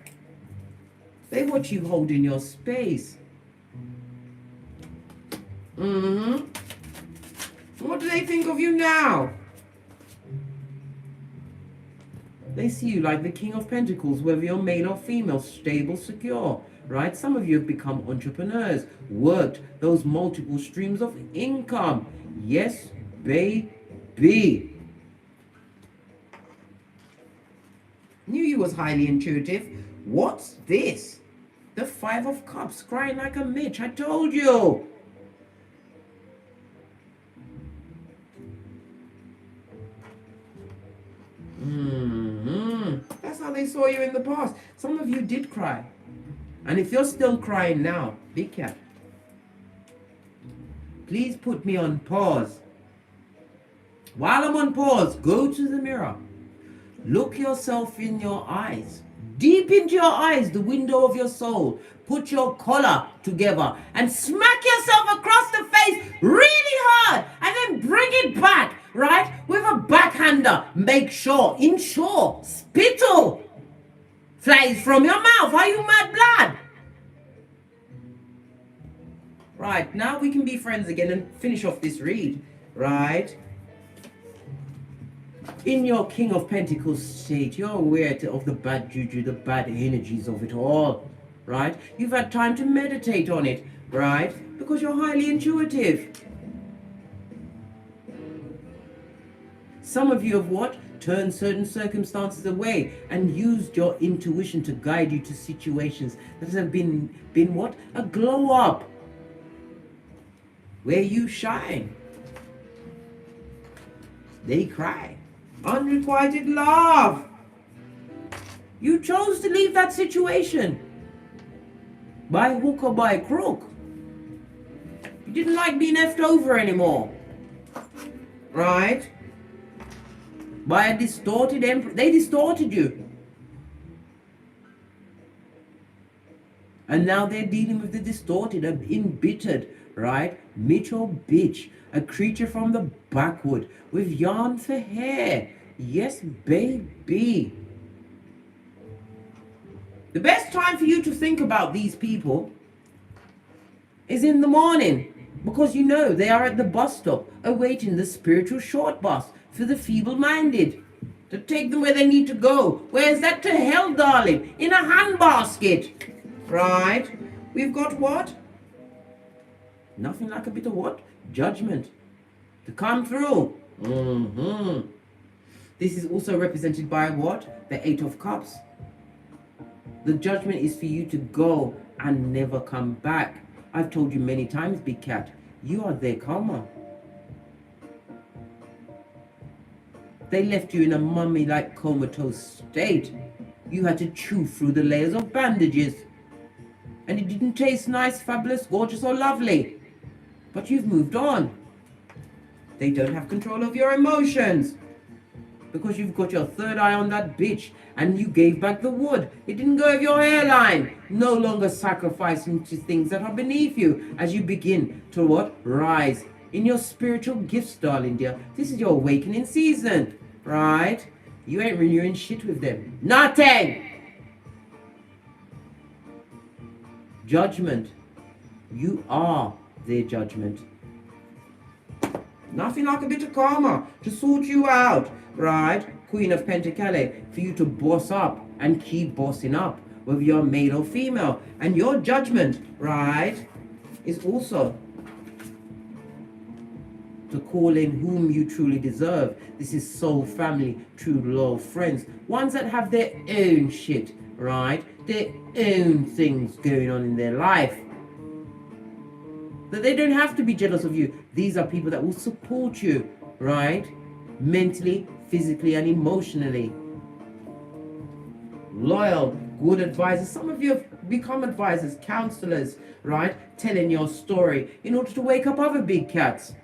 They watch you hold in your space. What do they think of you now? They see you like the King of Pentacles, whether you're male or female, stable, secure, right? Some of you have become entrepreneurs, worked those multiple streams of income. Yes, baby. Knew you was highly intuitive. What's this? The Five of Cups, crying like a Mitch. I told you. That's how they saw you in the past. Some of you did cry. And if you're still crying now, big cat, please put me on pause. While I'm on pause, go to the mirror. Look yourself in your eyes. Deep into your eyes, the window of your soul. Put your collar together and smack yourself across the face really hard. And then bring it back, right? With a backhander. Make sure, ensure, spittle flies from your mouth. Are you mad blood? Right, now we can be friends again and finish off this read, right? In your King of Pentacles state, you're aware of the bad juju, the bad energies of it all, right? You've had time to meditate on it, right? Because you're highly intuitive. Some of you have what? Turned certain circumstances away and used your intuition to guide you to situations that have been what? A glow up. Where you shine. They cry. Unrequited love. You chose to leave that situation. By hook or by crook. You didn't like being left over anymore. Right? By a distorted emperor. They distorted you. And now they're dealing with the distorted, embittered, right? Mitch or bitch. A creature from the backwood with yarn for hair. Yes, baby. The best time for you to think about these people is in the morning, because you know they are at the bus stop awaiting the spiritual short bus for the feeble-minded to take them where they need to go. Where's that? To hell, darling, in a handbasket. Right? We've got what? Nothing like a bit of what? Judgment to come through. This is also represented by what? The Eight of Cups. The judgment is for you to go and never come back. I've told you many times, big cat, you are their karma. They left you in a mummy-like comatose state. You had to chew through the layers of bandages. And it didn't taste nice, fabulous, gorgeous, or lovely. But you've moved on. They don't have control of your emotions. Because you've got your third eye on that bitch. And you gave back the wood. It didn't go with your hairline. No longer sacrificing to things that are beneath you. As you begin to what? Rise. In your spiritual gifts, darling dear. This is your awakening season. Right? You ain't renewing shit with them. Nothing! Judgment. You are their judgment. Nothing like a bit of karma to sort you out, right? Queen of Pentacles, for you to boss up and keep bossing up, whether you're male or female. And your judgment, right, is also to call in whom you truly deserve. This is soul family, true loyal friends, ones that have their own shit, right? Their own things going on in their life. That they don't have to be jealous of you. These are people that will support you, right? Mentally, physically, and emotionally. Loyal, good advisors. Some of you have become advisors, counselors, right? Telling your story in order to wake up other big cats.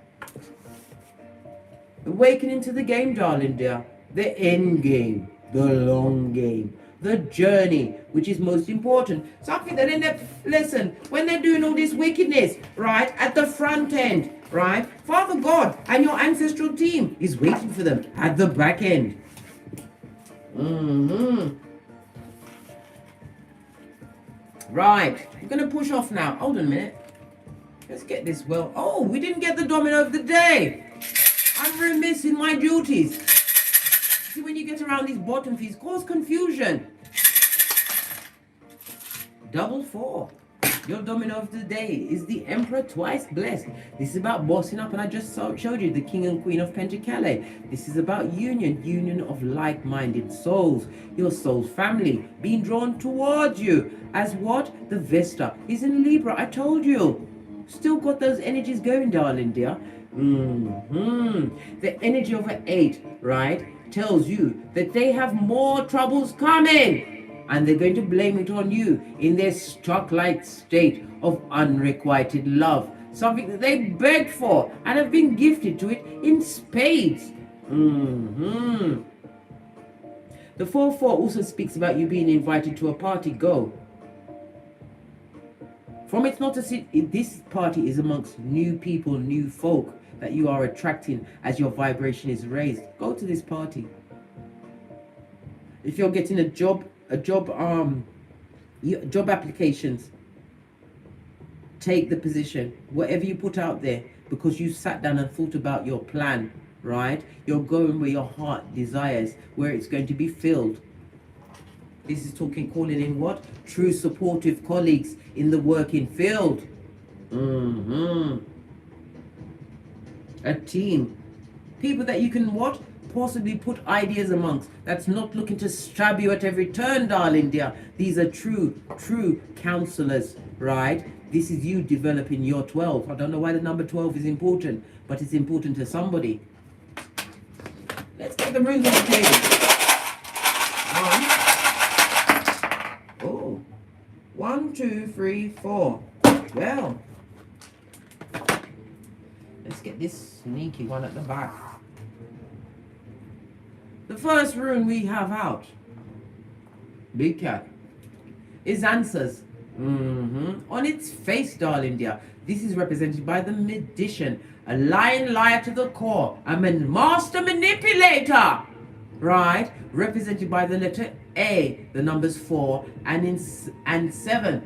Awakening to the game, darling dear. The end game, the long game. The journey, which is most important. Something that listen, when they're doing all this wickedness, right, at the front end, right, Father God and your ancestral team is waiting for them at the back end. Right, we're going to push off now. Hold on a minute. Let's get this well. Oh, we didn't get the domino of the day. I'm remiss in my duties. See, when you get around these bottom fees, cause confusion. Double 4. Your domino of the day is the Emperor twice blessed. This is about bossing up, and I just showed you the King and Queen of Pentacles. This is about union of like-minded souls. Your soul's family being drawn towards you. As what? The Vesta is in Libra. I told you. Still got those energies going, darling dear. The energy of an 8, right, tells you that they have more troubles coming. And they're going to blame it on you in their stuck-like state of unrequited love. Something that they begged for and have been gifted to it in spades. The 4-4 also speaks about you being invited to a party. Go. From it's not a this party is amongst new people, new folk that you are attracting as your vibration is raised. Go to this party. If you're getting a job applications, take the position, whatever you put out there, because you sat down and thought about your plan, right? You're going where your heart desires, where it's going to be filled. This is calling in what? True supportive colleagues in the working field. A team. People that you can what? Possibly put ideas amongst, that's not looking to stab you at every turn, darling dear. These are true counselors, right? This is you developing your 12. I don't know why the number 12 is important, but it's important to somebody. Let's get the runes on the table. 1, 2, 3, 4. Well, let's get this sneaky one at the back. The first rune we have out, Big Cat, is answers. On its face, darling dear, this is represented by the magician, a lying liar to the core, a master manipulator, right? Represented by the letter A, the numbers 4 and 7.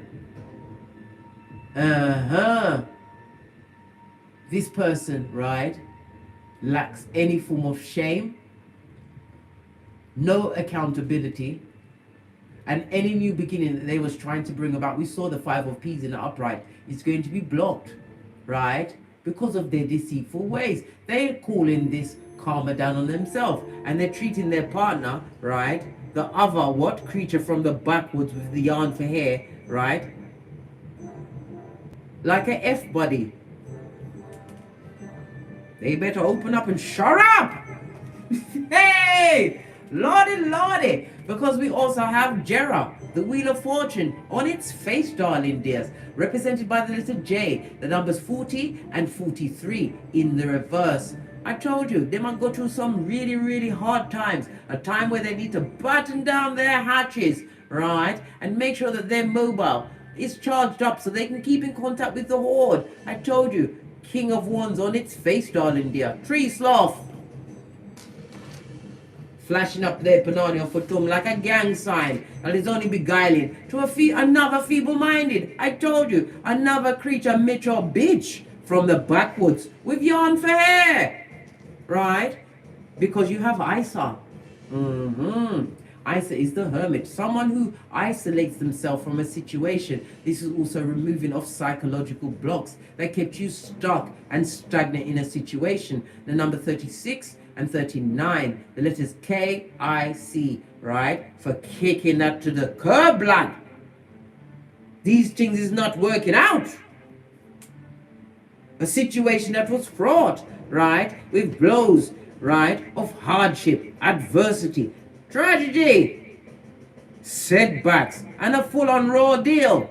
This person, right, lacks any form of shame, no accountability, and any new beginning that they was trying to bring about. We saw the 5 of Peas in the upright. It's going to be blocked, right? Because of their deceitful ways. They're calling this karma down on themselves, and they're treating their partner, right, the other what creature from the backwoods with the yarn for hair, right, like a F buddy. They better open up and shut up. Hey, lordy, because we also have Jera, the Wheel of Fortune, on its face, darling dears, represented by the letter J, the numbers 40 and 43 in the reverse. I told you, they might go through some really hard times, a time where they need to batten down their hatches, right, and make sure that their mobile is charged up so they can keep in contact with the horde. I told you, King of Wands on its face, darling dear. Tree sloth. Flashing up their Panania for Tum like a gang sign that is only beguiling to another feeble-minded. I told you, another creature, mature bitch from the backwoods with yarn for hair. Right? Because you have Isa. Isa is the hermit, someone who isolates themselves from a situation. This is also removing of psychological blocks that kept you stuck and stagnant in a situation. The number 36 and 39, the letters KIC, right, for kicking that to the curb, lad. These things is not working out. A situation that was fraught, right, with blows, right, of hardship, adversity, tragedy, setbacks, and a full-on raw deal.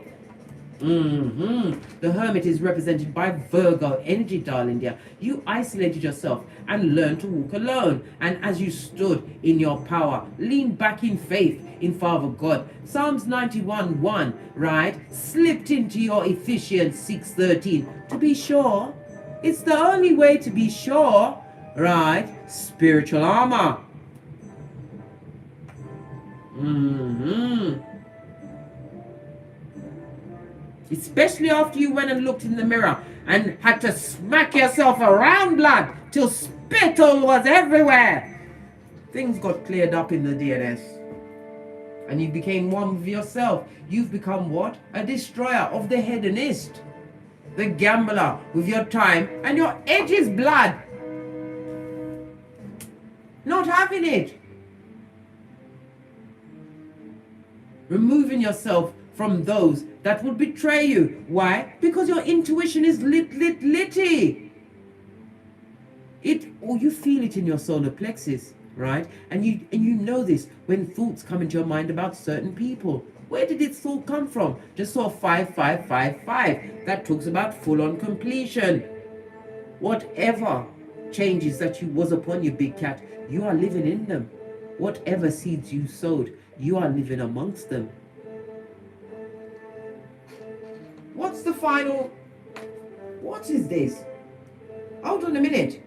The hermit is represented by Virgo energy, darling dear. You isolated yourself and learned to walk alone. And as you stood in your power, lean back in faith in Father God. Psalms 91:1, right, slipped into your Ephesians 6:13. To be sure, it's the only way to be sure, right? Spiritual armor. Especially after you went and looked in the mirror and had to smack yourself around, blood, till spittle was everywhere. Things got cleared up in the DNS. and you became one with yourself. You've become what? A destroyer of the hedonist, the gambler with your time and your edge's blood. Not having it. Removing yourself from those that would betray you. Why? Because your intuition is litty. You feel it in your solar plexus, right? And you know this when thoughts come into your mind about certain people. Where did this thought come from? Just saw 5555. That talks about full-on completion. Whatever changes that was upon you, big cat, you are living in them. Whatever seeds you sowed, you are living amongst them. What's the final? What is this? Hold on a minute.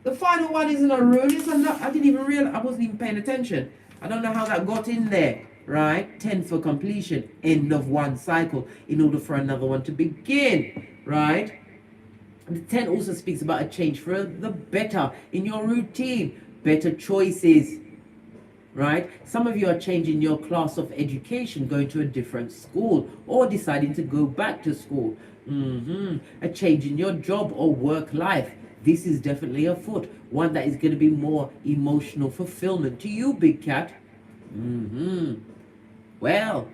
The final one isn't a rune. I didn't even realize. I wasn't even paying attention. I don't know how that got in there. Right? 10 for completion. End of one cycle in order for another one to begin. Right? And the 10 also speaks about a change for the better in your routine. Better choices. Right? Some of you are changing your class of education, going to a different school, or deciding to go back to school. A change in your job or work life. This is definitely afoot. One that is going to be more emotional fulfillment to you, big cat. Well,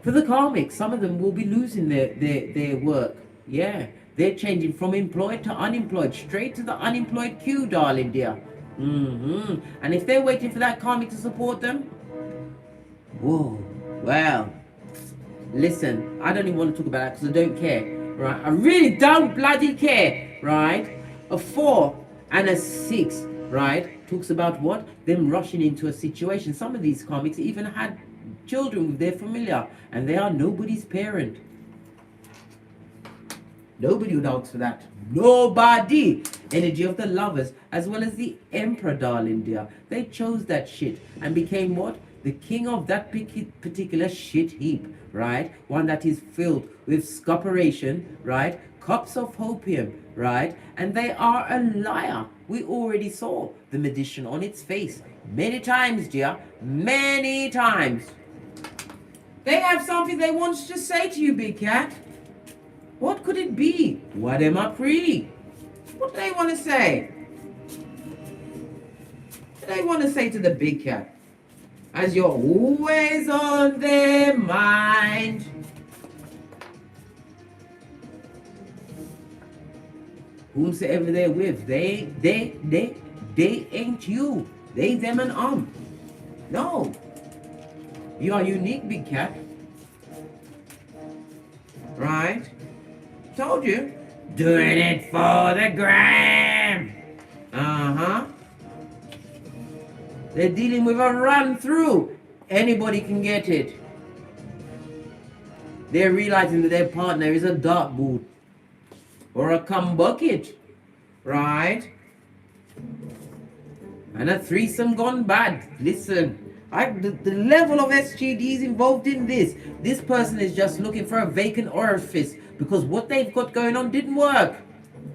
for the karmic, some of them will be losing their work. Yeah, they're changing from employed to unemployed, straight to the unemployed queue, darling dear. And if they're waiting for that karmic to support them, whoa, well, listen, I don't even want to talk about that because I don't care, right? I really don't bloody care, right? A 4 and a 6, right? Talks about what? Them rushing into a situation. Some of these karmics even had children with their familiar, and they are nobody's parent. Nobody would ask for that. Nobody. Energy of the lovers, as well as the emperor, darling dear. They chose that shit and became what? The king of that particular shit heap, right? One that is filled with scoperation, right? Cups of hopium, right? And they are a liar. We already saw the magician on its face many times, dear. Many times. They have something they want to say to you, big cat. What could it be? What am I pre? What do they want to say? What do they want to say to the big cat? As you're always on their mind. Whomsoever they're with, they ain't you. They, them, and No. You are unique, big cat. Right? Told you. Doing it for the gram. They're dealing with a run through. Anybody can get it. They're realizing that their partner is a dartboard or a cum bucket, right? And a threesome gone bad. Listen, the level of SGDs involved in this person is just looking for a vacant orifice because what they've got going on didn't work,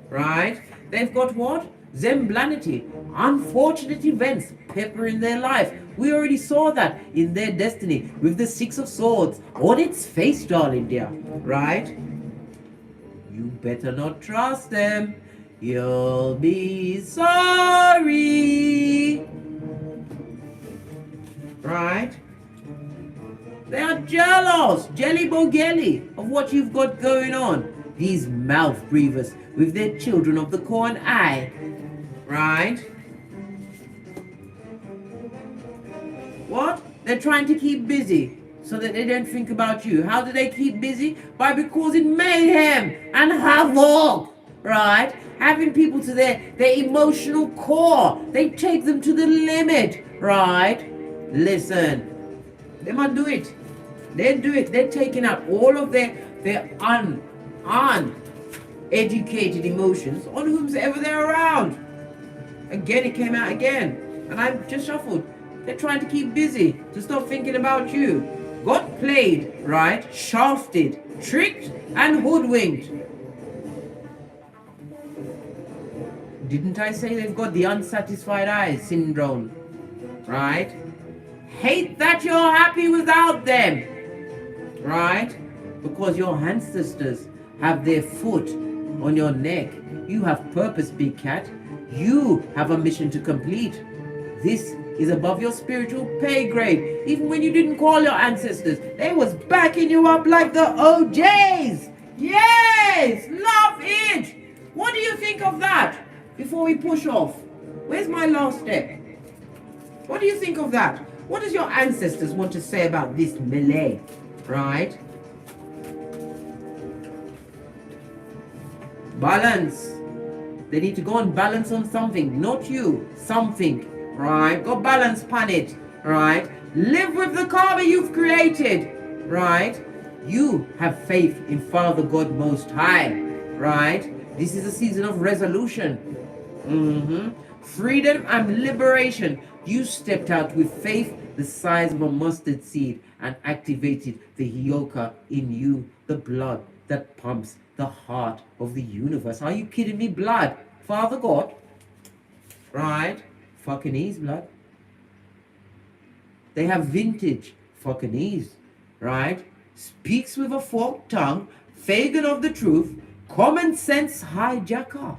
right? They've got what? Zemblanity, unfortunate events peppering their life. We already saw that in their destiny with the 6 of Swords on its face, darling dear, right? You better not trust them. You'll be sorry. Right? They are jealous, jelly bogelly of what you've got going on. These mouth breathers with their children of the corn eye. Right? What? They're trying to keep busy so that they don't think about you. How do they keep busy? By causing mayhem and havoc. Right? Having people to their emotional core. They take them to the limit. Right? Listen. They might do it. They do it. They're taking out all of their uneducated emotions on whomsoever they're around. Again, it came out again. And I just shuffled. They're trying to keep busy, to stop thinking about you. Got played, right? Shafted, tricked, and hoodwinked. Didn't I say they've got the unsatisfied eyes syndrome? Right? hate that you're happy without them, right? Because your ancestors have their foot on your neck. You have purpose, big cat. You have a mission to complete. This is above your spiritual pay grade. Even when you didn't call your ancestors, they was backing you up like the OJs. Yes, love it. What do you think of that? Before we push off, where's my last step? What do you think of that? What does your ancestors want to say about this melee, right? Balance. They need to go and balance on something, not you, something, right? Go balance upon it, right? Live with the karma you've created, right? You have faith in Father God Most High, right? This is a season of resolution. Freedom and liberation. You stepped out with faith the size of a mustard seed and activated the HEYOKA in you, the blood that pumps the heart of the universe. Are you kidding me? Blood. Father God. Right? Fucking ease, blood. They have vintage fucking ease. Right? Speaks with a forked tongue. Fagin of the truth. Common sense hijacker.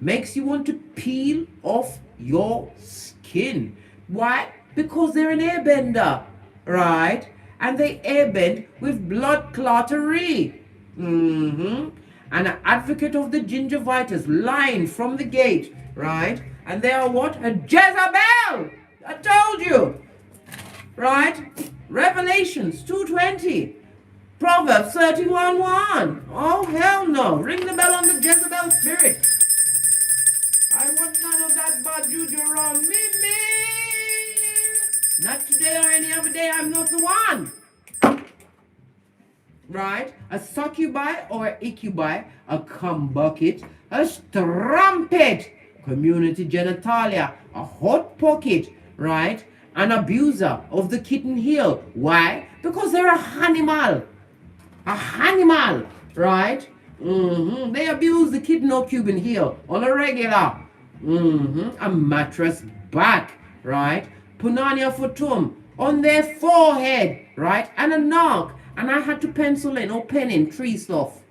Makes you want to peel off your skin. Why? Because they're an airbender, right? And they airbend with blood clottery. And an advocate of the gingivitis, lying from the gate, right? And they are what? A Jezebel! I told you, right? Revelations 2:20. Proverbs 31:1. Oh, hell no. Ring the bell on the Jezebel spirit. I want none of that bad juju around me. Not today or any other day. I'm not the one. Right? A succubi or a incubi, a cum bucket, a strumpet, community genitalia, a hot pocket, right? An abuser of the kitten heel. Why? Because they're a animal. A animal, right? They abuse the kitten or Cuban heel on a regular. A mattress back, right? Punania futum on their forehead, right? And a knock. And I had to pencil in or pen in tree stuff.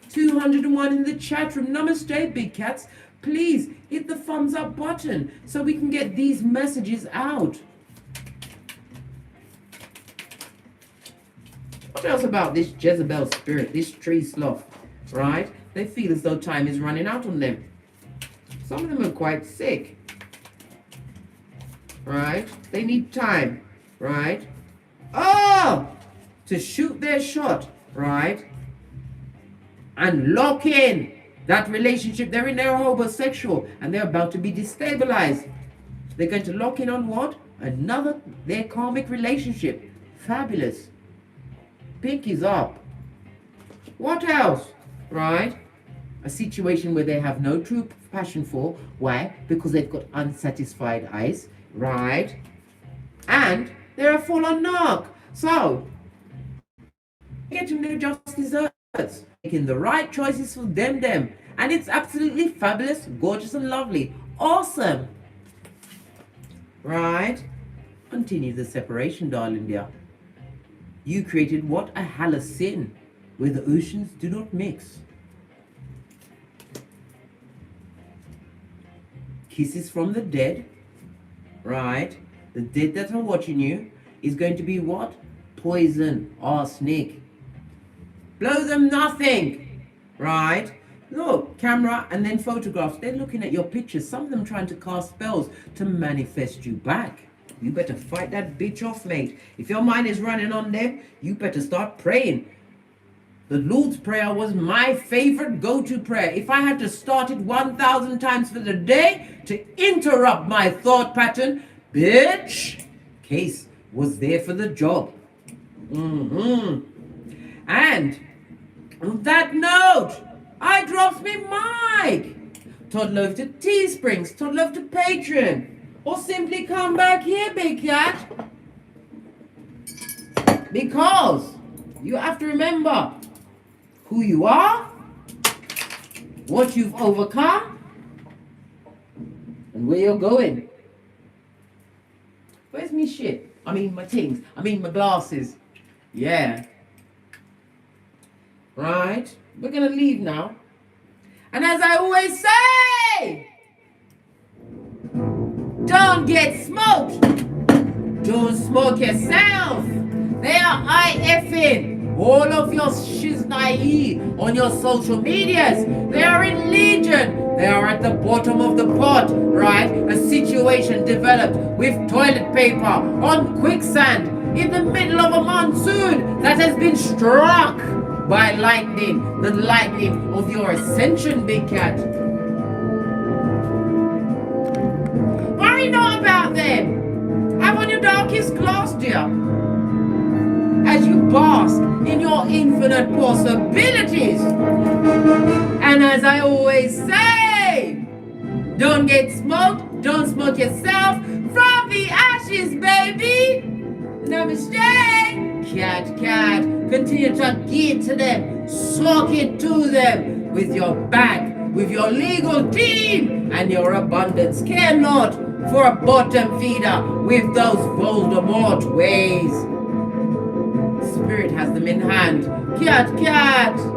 $201 in the chat room. Namaste, big cats. Please hit the thumbs up button so we can get these messages out. What else about this Jezebel spirit, this tree sloth, right? They feel as though time is running out on them. Some of them are quite sick, right? They need time, right? Oh, to shoot their shot, right? And lock in that relationship. They're in their homosexual and they're about to be destabilized. They're going to lock in on what? Their karmic relationship. Fabulous. Pinkies up. What else? Right? A situation where they have no true passion for. Why? Because they've got unsatisfied eyes. Right? And they're a full-on narc. So, getting their just desserts. Making the right choices for them. And it's absolutely fabulous, gorgeous and lovely. Awesome. Right? Continue the separation, darling dear. You created what? A halocene, where the oceans do not mix. Kisses from the dead, right? The dead that are watching you is going to be what? Poison, arsenic. Blow them nothing, right? Look, camera and then photographs. They're looking at your pictures. Some of them trying to cast spells to manifest you back. You better fight that bitch off, mate. If your mind is running on them, you better start praying. The Lord's Prayer was my favorite go-to prayer. If I had to start it 1,000 times for the day to interrupt my thought pattern, bitch, case was there for the job. And on that note, I drops me mic. Toddle over to Teesprings, toddle over to Patreon, or simply come back here, big cat. Because you have to remember who you are what you've overcome, and where you're going. Where's me shit? I mean my things. I mean my glasses. Yeah. Right? We're gonna leave now. And as I always say, don't get smoked. Don't smoke yourself. They are IFing all of your shiznai on your social medias. They are in legion. They are at the bottom of the pot, right? A situation developed with toilet paper on quicksand in the middle of a monsoon that has been struck by lightning, the lightning of your ascension, big cat. Worry not about them. Have on your darkest glass, dear, as you bask in your infinite possibilities. And as I always say, don't get smoked, don't smoke yourself from the ashes, baby. Namaste. Cat, continue to give to them, soak it to them with your bank, with your legal team and your abundance. Care not for a bottom feeder with those Voldemort ways. Spirit has them in hand. Cat.